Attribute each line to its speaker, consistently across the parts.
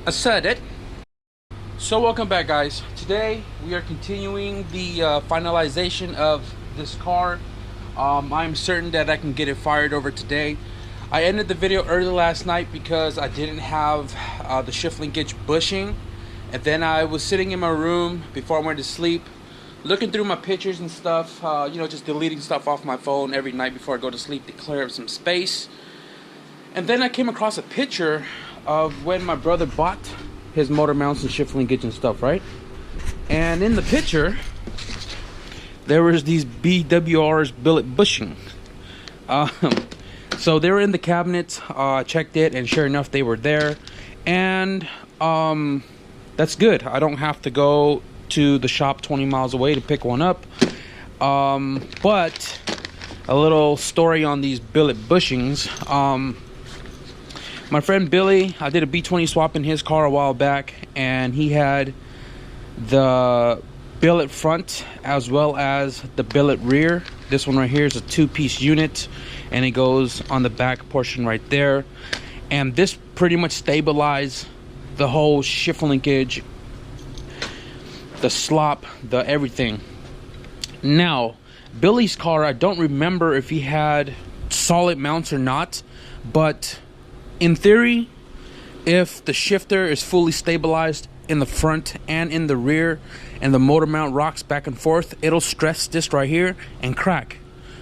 Speaker 1: I said it. So welcome back, guys. Today we are continuing the finalization of this car. I'm certain that I can get it fired over today. I ended the video early last night because I didn't have the shift linkage bushing, and then I was sitting in my room before I went to sleep looking through my pictures and stuff, just deleting stuff off my phone every night before I go to sleep to clear up some space. And then I came across a picture of when my brother bought his motor mounts and shift linkage and stuff, right? And in the picture there was these BWR's billet bushing. So they were in the cabinet. Checked it, and sure enough they were there. And that's good. I don't have to go to the shop 20 miles away to pick one up. But a little story on these billet bushings. My friend Billy, I did a B20 swap in his car a while back, and he had the billet front as well as the billet rear. This one right here is a two-piece unit, and it goes on the back portion right there. And this pretty much stabilized the whole shift linkage, the slop, the everything. Now, Billy's car, I don't remember if he had solid mounts or not, but in theory, if the shifter is fully stabilized in the front and in the rear, and the motor mount rocks back and forth, it'll stress this right here and crack.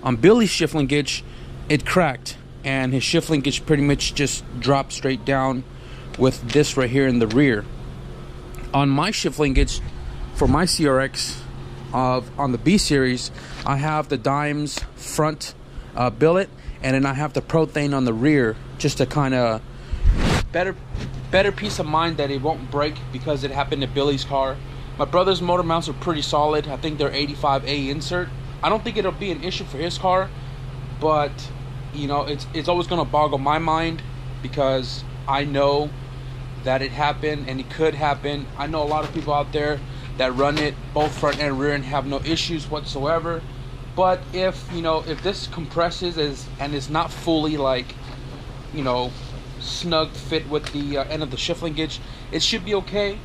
Speaker 1: On Billy's shift linkage, it cracked, and his shift linkage pretty much just dropped straight down with this right here in the rear. On my shift linkage for my CRX on the B series, I have the Dimes front billet, and then I have the Prothane on the rear, just to kind of better peace of mind that it won't break, because it happened to Billy's car. My brother's motor mounts are pretty solid. I think they're 85A insert. I don't think it'll be an issue for his car, but it's always going to boggle my mind, because I know that it happened and it could happen. I know a lot of people out there that run it both front and rear and have no issues whatsoever. But if this compresses and is not fully snug fit with the end of the shift linkage, it should be okay.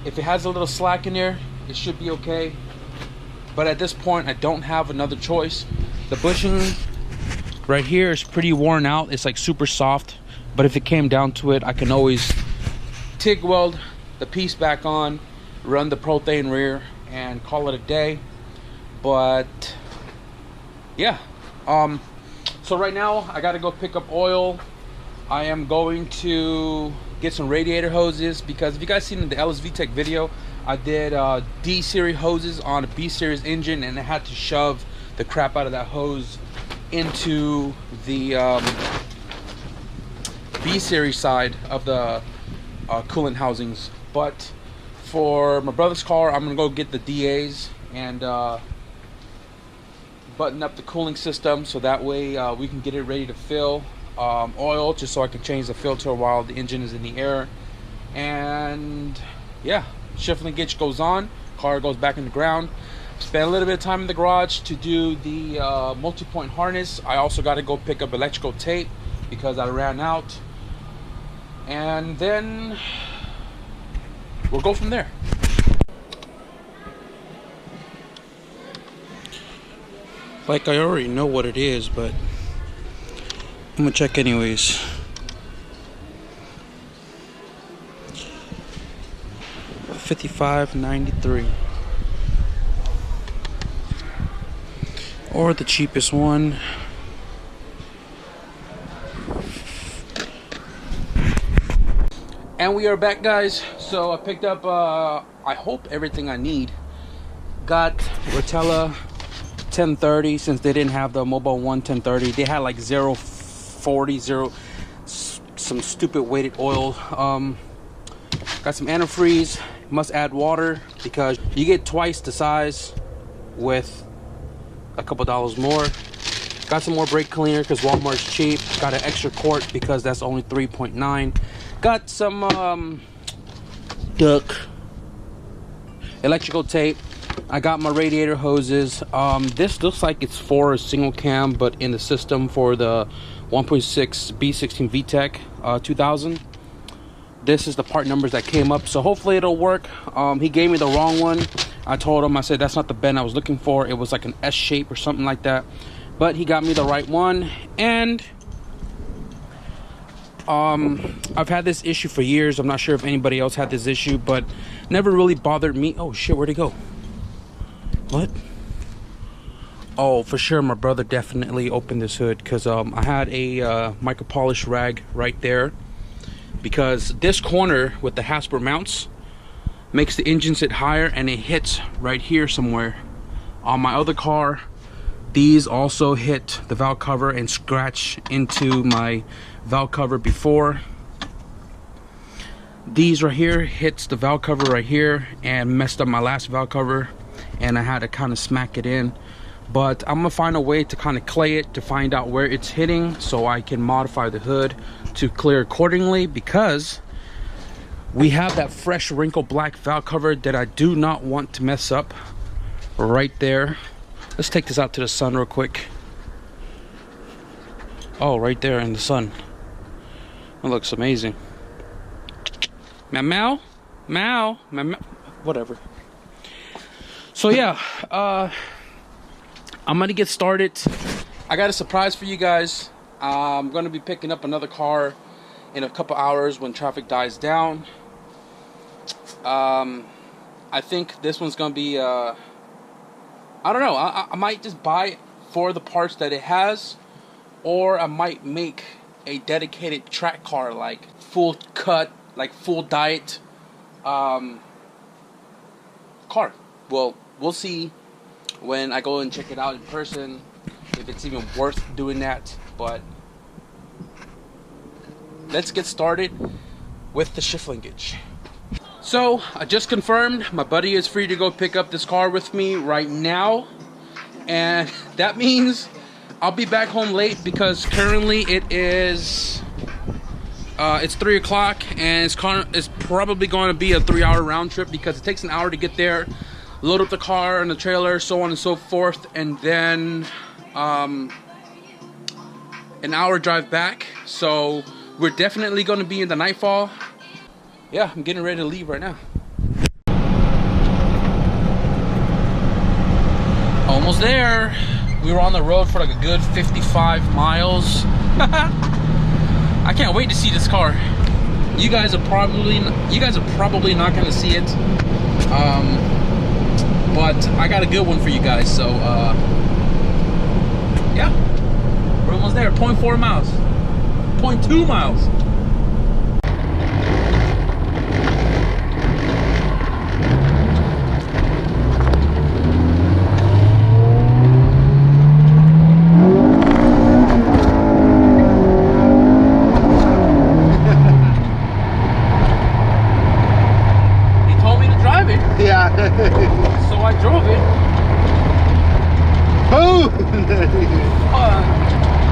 Speaker 1: If it has a little slack in there, it should be okay. But at this point, I don't have another choice. The bushing right here is pretty worn out. It's like super soft, but if it came down to it, I can always TIG weld the piece back on, run the Prothane rear, and call it a day. But yeah, so right now I gotta go pick up oil. I am going to get some radiator hoses, because if you guys seen in the LS VTEC video, I did D series hoses on a B series engine, and I had to shove the crap out of that hose into the B series side of the coolant housings. But for my brother's car, I'm gonna go get the DAs and button up the cooling system, so that way we can get it ready to fill oil, just so I can change the filter while the engine is in the air. And yeah, shift linkage goes on, car goes back in the ground. Spent a little bit of time in the garage to do the multi-point harness. I also got to go pick up electrical tape because I ran out, and then we'll go from there. Like, I already know what it is, but I'm gonna check anyways. $55.93, or the cheapest one. And we are back, guys. So I picked up I hope everything I need. Got Rotella 1030, since they didn't have the Mobile 1 1030. They had like 040, some stupid weighted oil. Got some antifreeze. Must add water, because you get twice the size with a couple dollars more. Got some more brake cleaner because Walmart's cheap. Got an extra quart because that's only 3.9. Got some duck electrical tape. I got my radiator hoses. This looks like it's for a single cam, but in the system for the 1.6 B16 VTEC 2000. this is the part numbers that came up, so hopefully it'll work. He gave me the wrong one. I told him, I said that's not the bend I was looking for. It was like an S shape or something like that, but he got me the right one. And I've had this issue for years. I'm not sure if anybody else had this issue, but never really bothered me. Oh shit, where'd he go? What? Oh, for sure my brother definitely opened this hood, because I had a micro polish rag right there, because this corner with the Hasper mounts makes the engine sit higher, and it hits right here somewhere. On my other car, these also hit the valve cover and scratch into my valve cover before. These right here hits the valve cover right here and messed up my last valve cover, and I had to kind of smack it in. But I'm gonna find a way to kind of clay it to find out where it's hitting, so I can modify the hood to clear accordingly, because we have that fresh wrinkle black valve cover that I do not want to mess up right there. Let's take this out to the sun real quick. Oh, right there in the sun. It looks amazing. Meow, meow, meow, meow, meow. Whatever. So yeah, I'm gonna get started. I got a surprise for you guys. I'm gonna be picking up another car in a couple hours when traffic dies down. I think this one's gonna be I don't know, I might just buy it for the parts that it has, or I might make a dedicated track car, like full cut, like full diet car. Well, we'll see when I go and check it out in person if it's even worth doing that. But let's get started with the shift linkage. So I just confirmed my buddy is free to go pick up this car with me right now, and that means I'll be back home late, because currently it is it's 3 o'clock, and it's probably going to be a 3-hour round trip, because it takes an hour to get there, load up the car and the trailer, so on and so forth, and then an hour drive back. So we're definitely going to be in the nightfall. Yeah, I'm getting ready to leave right now. Almost there. We were on the road for like a good 55 miles. I can't wait to see this car. You guys are probably not going to see it. But I got a good one for you guys. So yeah, we're almost there. 0.4 miles, 0.2 miles. So I drove it.
Speaker 2: Boom!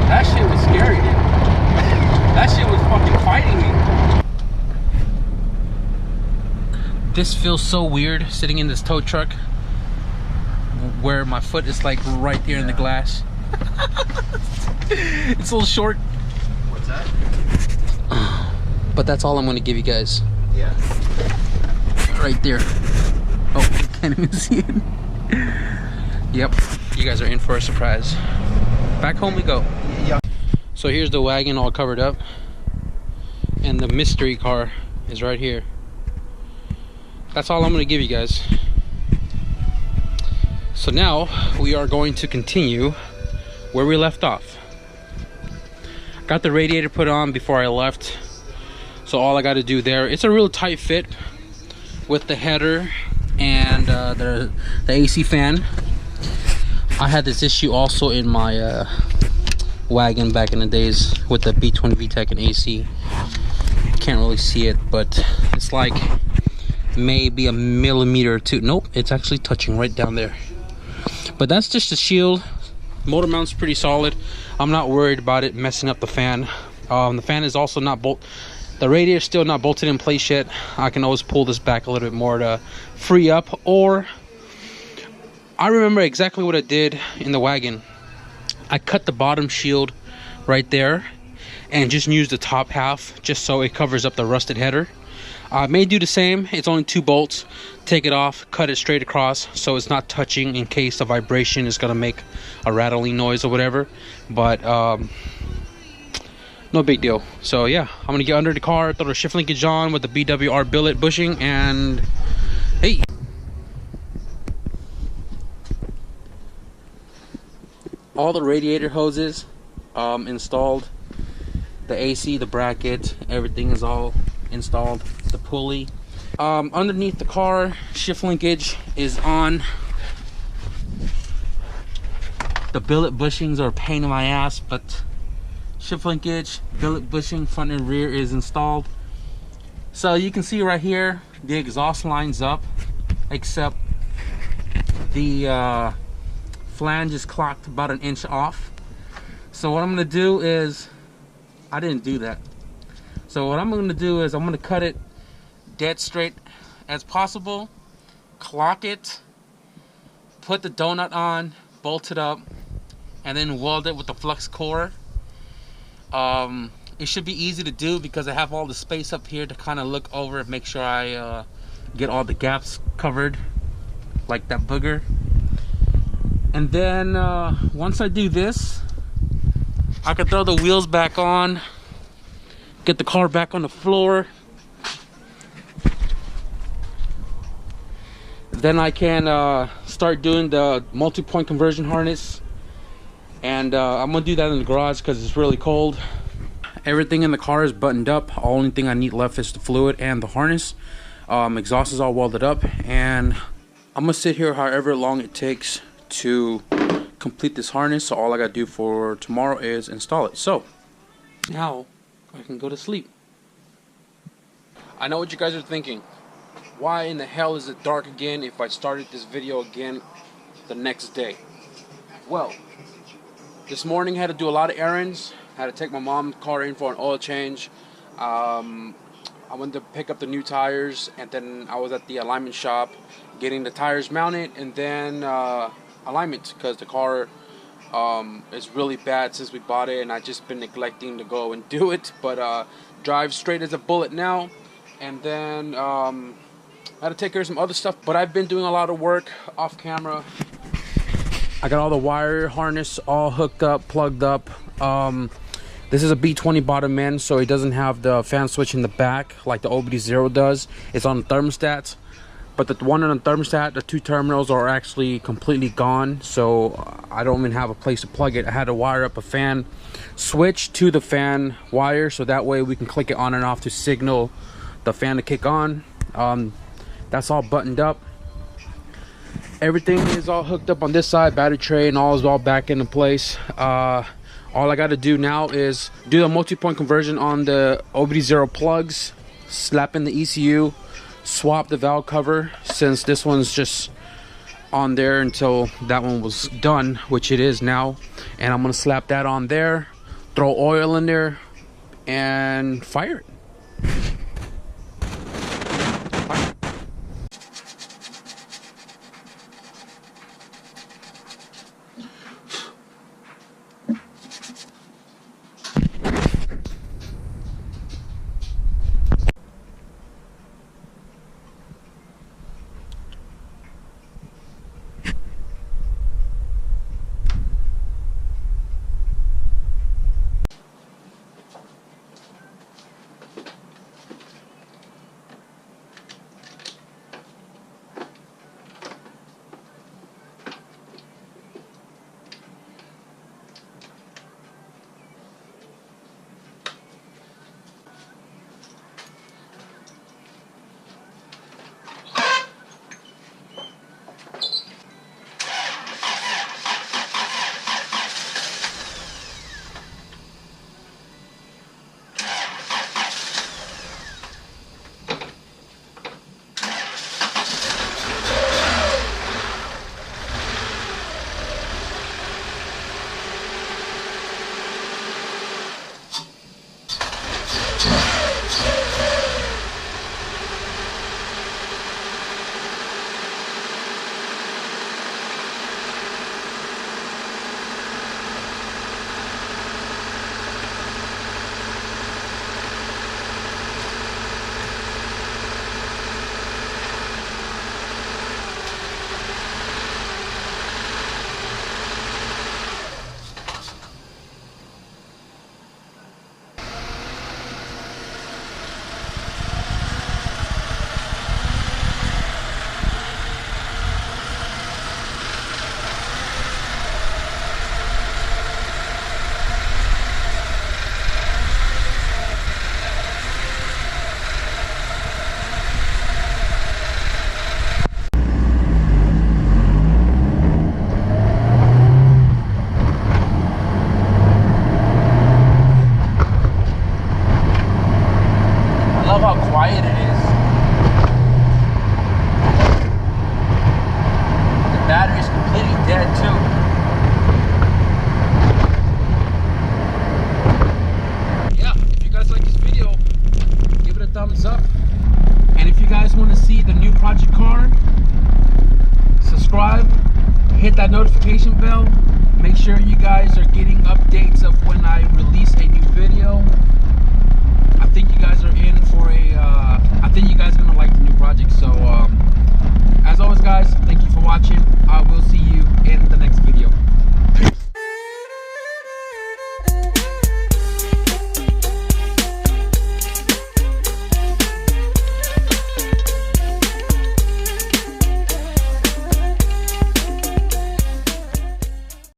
Speaker 1: That shit was scary, dude. That shit was fucking fighting me. This feels so weird, sitting in this tow truck where my foot is like right there in the glass. It's a little short.
Speaker 2: What's that?
Speaker 1: But that's all I'm going to give you guys.
Speaker 2: Yeah.
Speaker 1: Right there. Oh, you can't even see it. Yep, you guys are in for a surprise. Back home we go.
Speaker 2: Yeah.
Speaker 1: So here's the wagon all covered up, and the mystery car is right here. That's all I'm going to give you guys. So now we are going to continue where we left off. Got the radiator put on before I left, so all I got to do there, it's a real tight fit with the header and the AC fan. I had this issue also in my wagon back in the days with the B20 VTEC and AC. Can't really see it, but it's like maybe a millimeter or two. Nope, it's actually touching right down there. But that's just the shield. Motor mount's pretty solid. I'm not worried about it messing up the fan. The fan is also not the radiator is still not bolted in place yet. I can always pull this back a little bit more to free up, or I remember exactly what I did in the wagon. I cut the bottom shield right there and just used the top half just so it covers up the rusted header. I may do the same. It's only 2 bolts. Take it off, cut it straight across so it's not touching in case the vibration is gonna make a rattling noise or whatever. But no big deal. So yeah, I'm gonna get under the car, throw the shift linkage on with the BWR billet bushing, and hey. All the radiator hoses installed. The AC, the bracket, everything is all installed. The pulley. Underneath the car, shift linkage is on. The billet bushings are a pain in my ass, but shift linkage, billet bushing, front and rear is installed. So you can see right here, the exhaust lines up, except the flange is clocked about 1 inch off. So what I'm gonna do is, I didn't do that. So what I'm gonna do is I'm gonna cut it dead straight as possible, clock it, put the donut on, bolt it up, and then weld it with the flux core. It should be easy to do because I have all the space up here to kind of look over and make sure I get all the gaps covered, like that booger. And then once I do this, I can throw the wheels back on, get the car back on the floor. Then I can start doing the multi-point conversion harness. And I'm gonna do that in the garage because it's really cold. Everything in the car is buttoned up. The only thing I need left is the fluid and the harness. Exhaust is all welded up, and I'm gonna sit here however long it takes to complete this harness. So all I gotta do for tomorrow is install it. So now I can go to sleep. I know what you guys are thinking. Why in the hell is it dark again if I started this video again the next day? Well, this morning I had to do a lot of errands. I had to take my mom's car in for an oil change. I went to pick up the new tires, and then I was at the alignment shop getting the tires mounted, and then alignment, because the car is really bad since we bought it, and I've just been neglecting to go and do it. But drives straight as a bullet now. And then I had to take care of some other stuff, but I've been doing a lot of work off camera. I got all the wire harness all hooked up, plugged up. This is a B20 bottom end, so it doesn't have the fan switch in the back like the OBD0 does. It's on the thermostat, but the one on the thermostat, the 2 terminals are actually completely gone, so I don't even have a place to plug it. I had to wire up a fan switch to the fan wire, so that way we can click it on and off to signal the fan to kick on. That's all buttoned up. Everything is all hooked up on this side, battery tray and all is all back into place. All I got to do now is do the multi-point conversion on the OBD0 plugs, slap in the ECU, swap the valve cover since this one's just on there until that one was done, which it is now. And I'm going to slap that on there, throw oil in there, and fire it. want to see the new project car, subscribe, hit that notification bell. Make sure you guys are getting up